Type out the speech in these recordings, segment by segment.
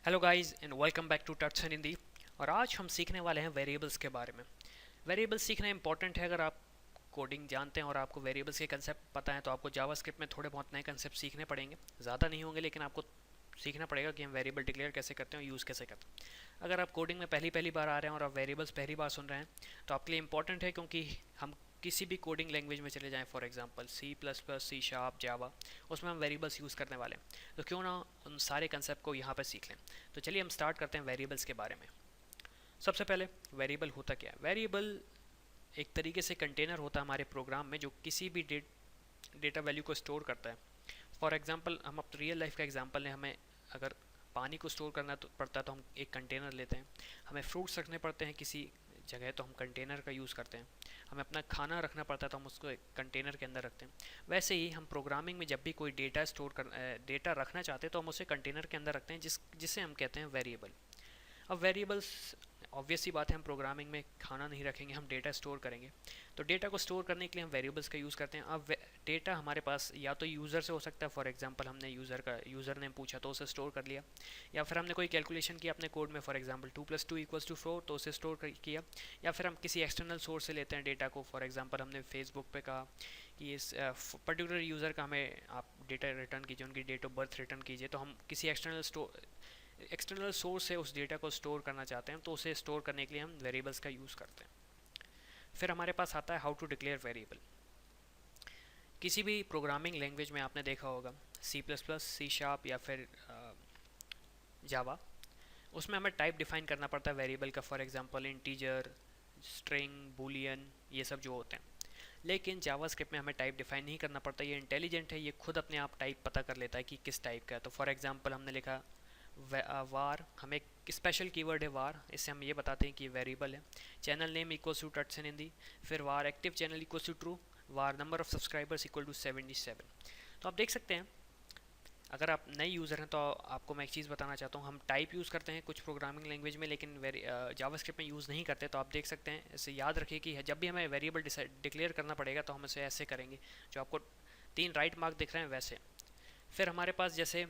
Hello guys and welcome back to touch in Hindi. और आज हम सीखने वाले हैं वेरिएबल्स के बारे में। वेरिएबल्स सीखना इंपॉर्टेंट है। अगर आप कोडिंग जानते हैं और आपको वेरिएबल्स के कंसेप्ट पता है तो आपको जावास्क्रिप्ट में थोड़े बहुत नए कंसेप्ट सीखने पड़ेंगे। ज़्यादा नहीं होंगे लेकिन आपको सीखना पड़ेगा कि हम वेरिएबल डिक्लेयर कैसे करते हैं और यूज़ कैसे करते हैं। अगर आप कोडिंग में पहली पहली बार आ रहे हैं और आप वेरिएबल्स पहली बार सुन रहे हैं तो आपके लिए इंपॉर्टेंट है, क्योंकि हम किसी भी कोडिंग लैंग्वेज में चले जाएं, for example C plus plus, C sharp, Java, उसमें हम वेरिएबल्स यूज़ करने वाले हैं। तो क्यों ना उन सारे कंसेप्ट को यहाँ पर सीख लें। तो चलिए हम स्टार्ट करते हैं वेरिएबल्स के बारे में। सबसे पहले वेरिएबल होता क्या है। वेरिएबल एक तरीके से कंटेनर होता है हमारे प्रोग्राम में जो किसी भी डेटा वैल्यू को स्टोर करता है। फॉर एग्जांपल हम अब रियल लाइफ का एग्जांपल लें, हमें अगर पानी को स्टोर करना तो पड़ता है तो हम एक कंटेनर लेते हैं। हमें फ्रूट्स रखने पड़ते हैं किसी जगह तो हम कंटेनर का यूज़ करते हैं। हमें अपना खाना रखना पड़ता है तो हम उसको एक कंटेनर के अंदर रखते हैं। वैसे ही हम प्रोग्रामिंग में जब भी कोई डेटा रखना चाहते हैं तो हम उसे कंटेनर के अंदर रखते हैं जिसे हम कहते हैं वेरिएबल। अब वेरिएबल्स, ऑब्वियस सी बात है, हम प्रोग्रामिंग में खाना नहीं रखेंगे, हम डेटा स्टोर करेंगे। तो डेटा को स्टोर करने के लिए हम वेरिएबल्स का यूज़ करते हैं। अब डेटा हमारे पास या तो यूज़र से हो सकता है, फॉर एग्जांपल हमने यूज़र नेम पूछा तो उसे स्टोर कर लिया। या फिर हमने कोई कैलकुलेशन किया अपने कोड में, फॉर एग्जांपल 2+2=4 तो उसे स्टोर किया। या फिर हम किसी एक्सटर्नल सोर्स से लेते हैं डेटा को। फॉर एग्जांपल हमने फेसबुक पे कहा कि इस पर्टिकुलर यूज़र का हमें आप डेटा रिटर्न कीजिए, उनकी डेट ऑफ बर्थ रिटर्न कीजिए। तो हम किसी एक्सटर्नल सोर्स से उस डेटा को स्टोर करना चाहते हैं तो उसे स्टोर करने के लिए हम वेरिएबल्स का यूज़ करते हैं। फिर हमारे पास आता है हाउ टू डिक्लेयर वेरिएबल। किसी भी प्रोग्रामिंग लैंग्वेज में आपने देखा होगा, C plus plus, C sharp या फिर जावा, उसमें हमें टाइप डिफाइन करना पड़ता है वेरिएबल का। For example integer, string, Boolean, ये सब जो होते हैं। लेकिन जावास्क्रिप्ट में हमें टाइप डिफाइन नहीं करना पड़ता। ये इंटेलिजेंट है, ये खुद अपने आप टाइप पता कर लेता है कि किस टाइप का है। तो फॉर एग्जांपल हमने लिखा वार, हमें एक स्पेशल कीवर्ड है वार, इससे हम ये बताते हैं कि ये वेरिएबल है। Channel name equals to touch in Hindi, फिर var active channel equals to true, var number of subscribers equal to 77। तो आप देख सकते हैं, अगर आप नए यूज़र हैं तो आपको मैं एक चीज़ बताना चाहता हूँ। हम टाइप यूज़ करते हैं कुछ प्रोग्रामिंग लैंग्वेज में लेकिन जावास्क्रिप्ट में यूज़ नहीं करते। तो आप देख सकते हैं, इसे याद रखिए कि जब भी हमें वेरिएबल डिक्लेयर करना पड़ेगा तो हम इसे ऐसे करेंगे, जो आपको 3 राइट मार्क दिख रहे हैं वैसे। फिर हमारे पास जैसे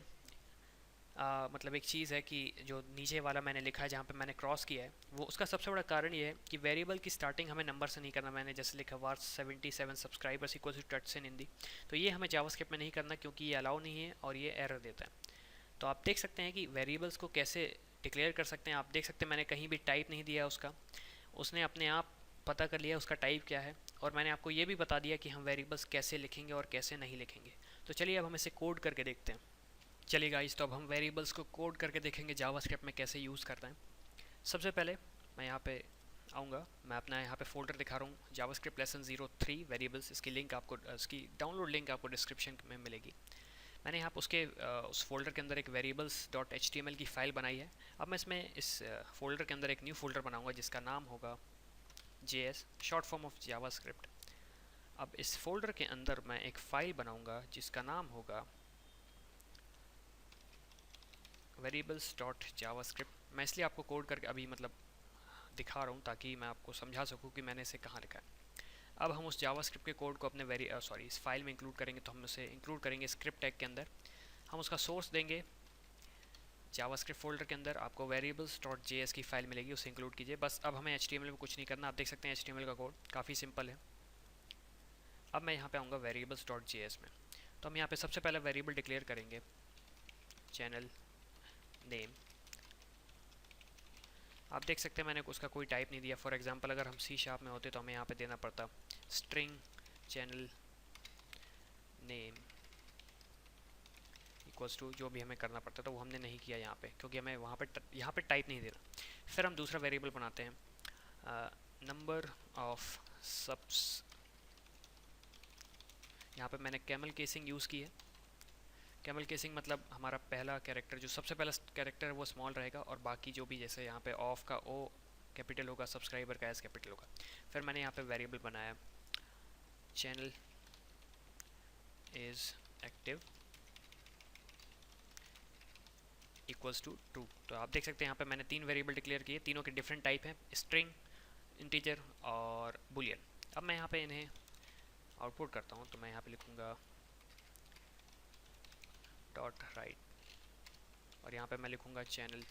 मतलब एक चीज़ है कि जो नीचे वाला मैंने लिखा है जहाँ पे मैंने क्रॉस किया है, वो उसका सबसे बड़ा कारण ये है कि वेरिएबल की स्टार्टिंग हमें नंबर से नहीं करना। मैंने जैसे लिखा var 77 subscribers equal to touch in Hindi, तो ये हमें जावास्क्रिप्ट में नहीं करना क्योंकि ये अलाउ नहीं है और ये एरर देता है। तो आप देख सकते हैं कि वेरिएबल्स को कैसे डिक्लेयर कर सकते हैं। आप देख सकते हैं मैंने कहीं भी टाइप नहीं दिया उसका, उसने अपने आप पता कर लिया उसका टाइप क्या है। और मैंने आपको ये भी बता दिया कि हम वेरिएबल्स कैसे लिखेंगे और कैसे नहीं लिखेंगे। तो चलिए अब हम इसे कोड करके देखते हैं। चलिए गाइस, तो अब हम वेरिएबल्स को कोड करके देखेंगे जावास्क्रिप्ट में कैसे यूज़ करते हैं। सबसे पहले मैं यहाँ पे आऊँगा, मैं अपना यहाँ पे फोल्डर दिखा रहा हूँ, जावास्क्रिप्ट लेसन 03 वेरिएबल्स। इसकी लिंक आपको, इसकी डाउनलोड लिंक आपको डिस्क्रिप्शन में मिलेगी। मैंने यहाँ पर उस फोल्डर के अंदर एक variables.html की फ़ाइल बनाई है। अब मैं इस फोल्डर के अंदर एक न्यू फोल्डर बनाऊँगा जिसका नाम होगा JS, short form of JavaScript. अब इस फोल्डर के अंदर मैं एक फ़ाइल बनाऊँगा जिसका नाम होगा variables.javascript। मैं इसलिए आपको कोड करके अभी मतलब दिखा रहा हूँ ताकि मैं आपको समझा सकूँ कि मैंने इसे कहाँ लिखा है। अब हम उस जावास्क्रिप्ट के कोड को अपने इस फाइल में इंक्लूड करेंगे। तो हम उसे इंक्लूड करेंगे स्क्रिप्ट टैग के अंदर। हम उसका सोर्स देंगे जावास्क्रिप्ट फोल्डर के अंदर। आपको variables.js की फ़ाइल मिलेगी, उसे इंक्लूड कीजिए बस। अब हमें HTML में कुछ नहीं करना। आप देख सकते हैं HTML का कोड काफ़ी सिंपल है। अब मैं यहाँ पे आऊँगा variables.js में। तो हम यहाँ पे सबसे पहले वेरिएबल डिक्लेयर करेंगे चैनल नेम। आप देख सकते हैं मैंने उसका कोई टाइप नहीं दिया। फॉर एग्जांपल अगर हम सी शार्प में होते तो हमें यहाँ पे देना पड़ता string channel name equals to, जो भी हमें करना पड़ता था वो हमने नहीं किया यहाँ पे क्योंकि हमें यहाँ पे टाइप नहीं देना। फिर हम दूसरा वेरिएबल बनाते हैं नंबर ऑफ सब्स। यहाँ पे मैंने कैमल केसिंग यूज़ की है। कैमल केसिंग मतलब हमारा पहला कैरेक्टर, जो सबसे पहला कैरेक्टर है वो स्मॉल रहेगा और बाकी जो भी, जैसे यहाँ पे ऑफ का ओ कैपिटल होगा, सब्सक्राइबर का एस कैपिटल होगा। फिर मैंने यहाँ पे वेरिएबल बनाया channel is active equals to true. तो आप देख सकते हैं यहाँ पे मैंने 3 वेरिएबल डिक्लेयर किए, तीनों के डिफरेंट टाइप हैं, स्ट्रिंग, इंटीजर और बुलियन। अब मैं यहाँ पे इन्हें आउटपुट करता हूँ। तो मैं यहाँ पे लिखूँगा डॉट राइट और यहाँ पे मैं लिखूँगा चैनल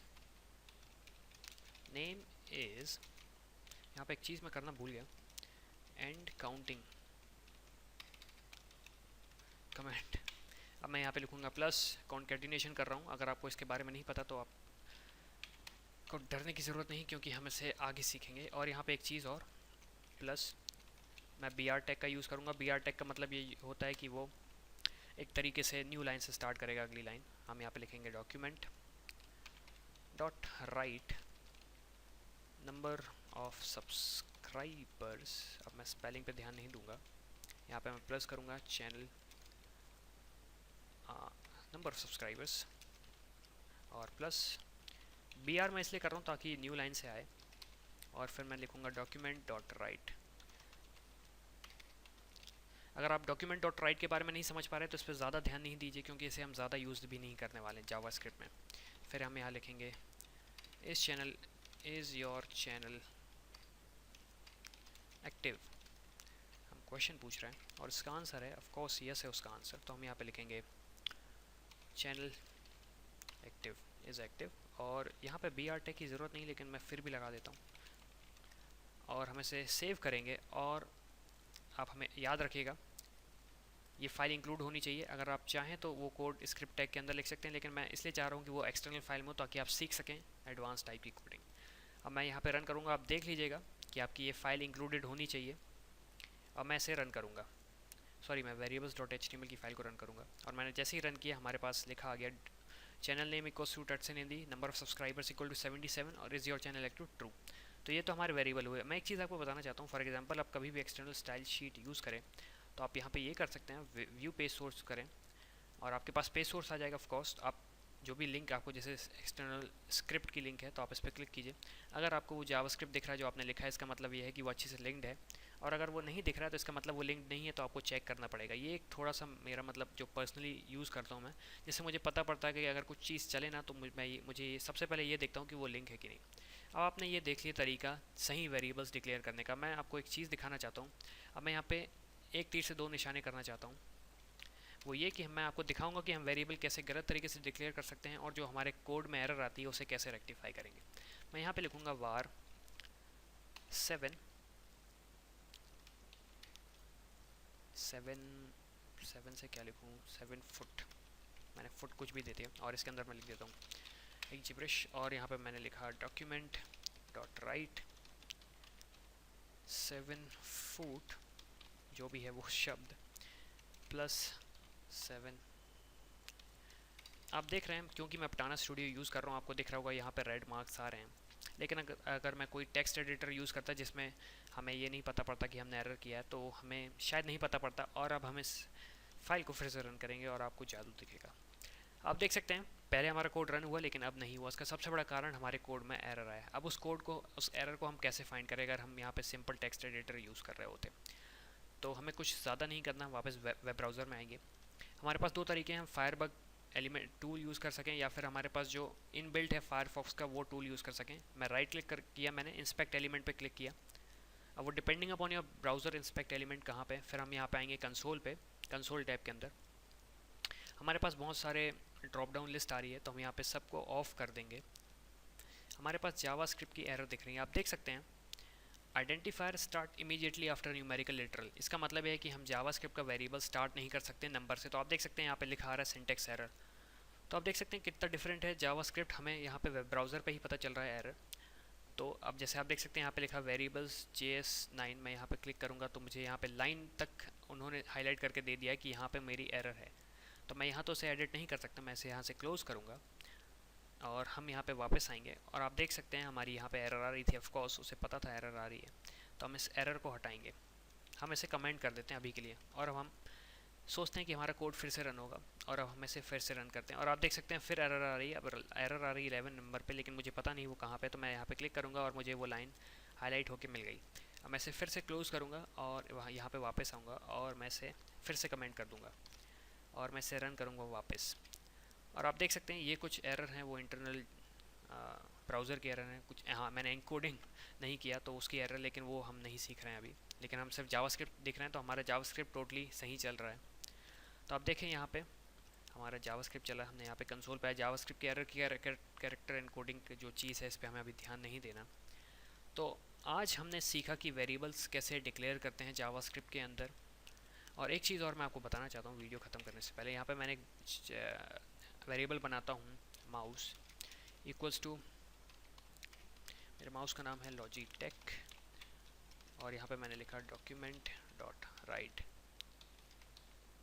नेम इज़, यहाँ पे एक चीज़ मैं करना भूल गया, एंड काउंटिंग कमेंट। अब मैं यहाँ पे लिखूँगा प्लस कॉन्कैटिनेशन कर रहा हूँ। अगर आपको इसके बारे में नहीं पता तो आपको डरने की ज़रूरत नहीं, क्योंकि हम इसे आगे सीखेंगे। और यहाँ पे एक चीज़ और, प्लस मैं बी आर टैग का यूज़ करूँगा। बी आर टैग का मतलब ये होता है कि वो एक तरीके से न्यू लाइन से स्टार्ट करेगा अगली लाइन। हम यहाँ पे लिखेंगे document dot right number of subscribers. अब मैं स्पेलिंग पे ध्यान नहीं दूंगा, यहाँ पे मैं प्लस करूँगा चैनल नंबर ऑफ सब्सक्राइबर्स, और प्लस बी आर मैं इसलिए कर रहा हूँ ताकि न्यू लाइन से आए। और फिर मैं लिखूँगा डॉक्यूमेंट डॉट राइट। अगर आप डॉक्यूमेंट डॉट राइट के बारे में नहीं समझ पा रहे तो इस पर ज़्यादा ध्यान नहीं दीजिए, क्योंकि इसे हम ज़्यादा यूज़ भी नहीं करने वाले जावास्क्रिप्ट में। फिर हम यहाँ लिखेंगे इस channel is your channel active. हम क्वेश्चन पूछ रहे हैं और इसका आंसर है ऑफ कोर्स यस है उसका आंसर, तो हम यहाँ पे लिखेंगे चैनल एक्टिव इज़ एक्टिव। और यहाँ पे बी आर टैग की ज़रूरत नहीं, लेकिन मैं फिर भी लगा देता हूँ। और हम इसे सेव करेंगे, और आप हमें याद रखिएगा ये फाइल इंक्लूड होनी चाहिए। अगर आप चाहें तो वो कोड स्क्रिप्ट टैग के अंदर लिख सकते हैं, लेकिन मैं इसलिए चाह रहा हूँ कि वो एक्सटर्नल फाइल में हो ताकि आप सीख सकें एडवांस टाइप की कोडिंग। अब मैं यहाँ पे रन करूँगा, आप देख लीजिएगा कि आपकी ये फाइल इंक्लूडेड होनी चाहिए। अब मैं इसे रन करूँगा, सॉरी मैं variables.html की फाइल को रन करूँगा। और मैंने जैसे ही रन किया हमारे पास लिखा आ गया चैनल नेम इक्वल्स टू टटसन Hindi, number of subscribers equal to 77 और is your channel active true. तो ये तो हमारे वेरिएबल हुए। मैं एक चीज़ आपको बताना चाहता हूँ, फॉर एग्जांपल आप कभी भी एक्सटर्नल स्टाइल शीट यूज़ करें तो आप यहाँ पे ये कर सकते हैं, व्यू पेज सोर्स करें और आपके पास पेज सोर्स आ जाएगा। ऑफ कोर्स आप जो भी लिंक आपको, जैसे एक्सटर्नल स्क्रिप्ट की लिंक है तो आप इस पर क्लिक कीजिए। अगर आपको वो जावास्क्रिप्ट दिख रहा है जो आपने लिखा है, इसका मतलब ये है कि वो अच्छे से लिंक्ड है। और अगर वो नहीं दिख रहा है तो इसका मतलब वो लिंक नहीं है, तो आपको चेक करना पड़ेगा। ये एक थोड़ा सा मेरा मतलब जो पर्सनली यूज़ करता हूँ मैं, जिससे मुझे पता पड़ता है कि अगर कुछ चीज़ चले ना तो मुझे सबसे पहले ये देखता हूँ कि वो लिंक है कि नहीं। अब आपने ये देख लिया तरीका सही वेरिएबल्स डिक्लेयर करने का। मैं आपको एक चीज़ दिखाना चाहता हूँ। अब मैं यहाँ पे एक तीर से दो निशाने करना चाहता हूँ। वो ये कि मैं आपको दिखाऊंगा कि हम वेरिएबल कैसे गलत तरीके से डिक्लेयर कर सकते हैं और जो हमारे कोड में एरर आती है उसे कैसे रेक्टिफाई करेंगे। मैं यहाँ पे लिखूँगा var 7 से क्या लिखूँ, 7 फुट, मैंने फुट कुछ भी दे दिया। और इसके अंदर मैं लिख देता हूँ एक जिब्रिश। और यहाँ पे मैंने लिखा डॉक्यूमेंट डॉट राइट 7 फुट जो भी है वो शब्द प्लस 7। आप देख रहे हैं क्योंकि मैं अपटाना स्टूडियो यूज़ कर रहा हूँ, आपको दिख रहा होगा यहाँ पे रेड मार्क्स आ रहे हैं। लेकिन अगर मैं कोई टेक्स्ट एडिटर यूज़ करता जिसमें हमें ये नहीं पता पड़ता कि हमने एरर किया है, तो हमें शायद नहीं पता पड़ता। और अब हम इस फाइल को फिर से रन करेंगे और आपको जादू दिखेगा। आप देख सकते हैं पहले हमारा कोड रन हुआ लेकिन अब नहीं हुआ। उसका सबसे बड़ा कारण हमारे कोड में एरर आया। अब उस एरर को हम कैसे फाइंड करें अगर हम यहाँ पे सिंपल टेक्स्ट एडिटर यूज़ कर रहे होते। तो हमें कुछ ज़्यादा नहीं करना, वापस वेब ब्राउज़र में आएंगे। हमारे पास दो तरीके हैं, हम फायरबग एलिमेंट टूल यूज़ कर सकें या फिर हमारे पास जो इनबिल्ट है फायरफॉक्स का वो टूल यूज़ कर सकें। मैं राइट क्लिक किया, मैंने इंस्पेक्ट एलिमेंट पे क्लिक किया। अब वो depending upon your browser inspect element कहाँ पे। फिर हम यहाँ पे आएंगे कंसोल पे। कंसोल टैब के अंदर हमारे पास बहुत सारे ड्रॉप डाउन लिस्ट आ रही है, तो हम यहाँ पे सबको ऑफ कर देंगे। हमारे पास जावास्क्रिप्ट की एरर दिख रही है, आप देख सकते हैं identifier start immediately after numerical literal. इसका मतलब है कि हम जावास्क्रिप्ट का वेरिएबल स्टार्ट नहीं कर सकते नंबर से। तो आप देख सकते हैं यहाँ पे लिखा आ रहा है सिंटेक्स एरर। तो आप देख सकते हैं कितना डिफरेंट है जावास्क्रिप्ट, हमें यहाँ पे वेब ब्राउज़र पे ही पता चल रहा है एरर। तो अब जैसे आप देख सकते हैं यहाँ पे लिखा वेरिएबल्स JS9, मैं यहाँ पे क्लिक करूँगा तो मुझे यहाँ पे लाइन तक उन्होंने हाईलाइट करके दे दिया है कि यहाँ पे मेरी एरर है। तो मैं यहाँ तो उसे एडिट नहीं कर सकता, मैं इसे यहाँ से क्लोज़ करूँगा और हम यहाँ पे वापस आएंगे। और आप देख सकते हैं हमारी यहाँ पे एरर आ रही थी, ऑफ कोर्स उसे पता था एरर आ रही है, तो हम इस एरर को हटाएंगे। हम इसे कमेंट कर देते हैं अभी के लिए और अब हम सोचते हैं कि हमारा कोड फिर से रन होगा और अब हम इसे फिर से रन करते हैं। और आप देख सकते हैं फिर एरर आ रही है। अब एरर आ रही है 11 नंबर पे, लेकिन मुझे पता नहीं वो कहाँ पे। तो मैं यहाँ पे क्लिक करूँगा और मुझे वो लाइन हाईलाइट होके मिल गई। अब मैं इसे फिर से क्लोज़ करूँगा और वहाँ यहाँ पे वापस आऊँगा और मैं इसे फिर से कमेंट कर दूँगा और मैं इसे रन करूँगा वापस। और आप देख सकते हैं ये कुछ एरर हैं वो इंटरनल ब्राउज़र के एरर हैं कुछ। हाँ मैंने एनकोडिंग नहीं किया तो उसकी एरर, लेकिन वो हम नहीं सीख रहे हैं अभी। लेकिन हम सिर्फ जावास्क्रिप्ट देख रहे हैं तो हमारा जावास्क्रिप्ट टोटली सही चल रहा है। तो आप देखें यहाँ पे हमारा जावास्क्रिप्ट चला, हमने यहाँ पे कंसोल पे जावास्क्रिप्ट के एरर की कैरेक्टर एनकोडिंग जो चीज़ है इस पर हमें अभी ध्यान नहीं देना। तो आज हमने सीखा कि वेरिएबल्स कैसे डिक्लेयर करते हैं जावास्क्रिप्ट के अंदर। और एक चीज़ और मैं आपको बताना चाहता हूँ वीडियो ख़त्म करने से पहले। यहाँ पे मैंने वेरिएबल बनाता हूँ माउस इक्वल्स टू, मेरे माउस का नाम है लॉजिटेक, और यहाँ पे मैंने लिखा डॉक्यूमेंट डॉट राइट।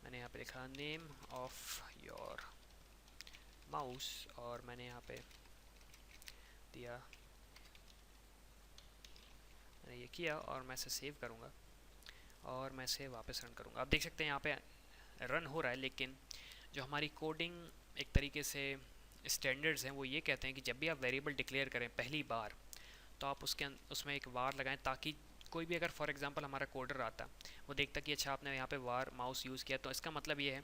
मैंने यहाँ पे लिखा नेम ऑफ योर माउस, और मैंने यहाँ पे दिया, मैंने ये किया और मैं इसे सेव करूँगा और मैं इसे वापस रन करूँगा। आप देख सकते हैं यहाँ पे रन हो रहा है, लेकिन जो हमारी कोडिंग एक तरीके से स्टैंडर्ड्स हैं वो ये कहते हैं कि जब भी आप वेरिएबल डिक्लेयर करें पहली बार तो आप उसमें एक वार लगाएं, ताकि कोई भी अगर फॉर एग्जांपल हमारा कोडर आता वो देखता कि अच्छा आपने यहाँ पे वार माउस यूज़ किया, तो इसका मतलब ये है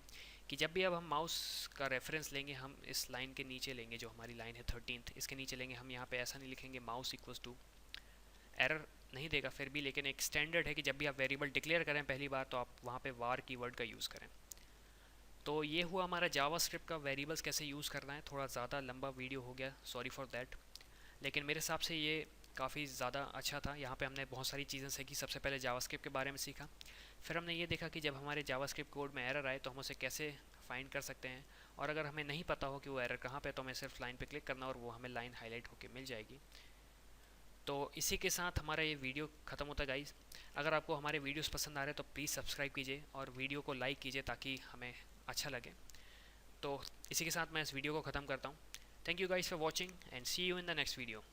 कि जब भी अब हम माउस का रेफरेंस लेंगे, हम इस लाइन के नीचे लेंगे, जो हमारी लाइन है 13th, इसके नीचे लेंगे, हम यहाँ पे ऐसा नहीं लिखेंगे माउस इक्वल्स टू, एरर नहीं देगा फिर भी, लेकिन एक स्टैंडर्ड है कि जब भी आप वेरिएबल डिक्लेयर करें पहली बार तो आप वहाँ पे वार कीवर्ड का यूज़ करें। तो ये हुआ हमारा जावास्क्रिप्ट का वेरिएबल्स कैसे यूज़ करना है। थोड़ा ज़्यादा लंबा वीडियो हो गया, सॉरी फॉर दैट, लेकिन मेरे हिसाब से ये काफ़ी ज़्यादा अच्छा था। यहाँ पे हमने बहुत सारी चीज़ें सीखी। सबसे पहले जावास्क्रिप्ट के बारे में सीखा, फिर हमने ये देखा कि जब हमारे जावास्क्रिप्ट कोड में एरर आए तो हम उसे कैसे फाइंड कर सकते हैं, और अगर हमें नहीं पता हो कि वो एरर कहाँ पे तो हमें सिर्फ लाइन पे क्लिक करना और वो हमें लाइन हाईलाइट होकर मिल जाएगी। तो इसी के साथ हमारा ये वीडियो ख़त्म होता है गाइस। अगर आपको हमारे वीडियोस पसंद आ रहे हैं तो प्लीज़ सब्सक्राइब कीजिए और वीडियो को लाइक कीजिए ताकि हमें अच्छा लगे। तो इसी के साथ मैं इस वीडियो को ख़त्म करता हूँ। Thank you guys for watching and see you in the next video.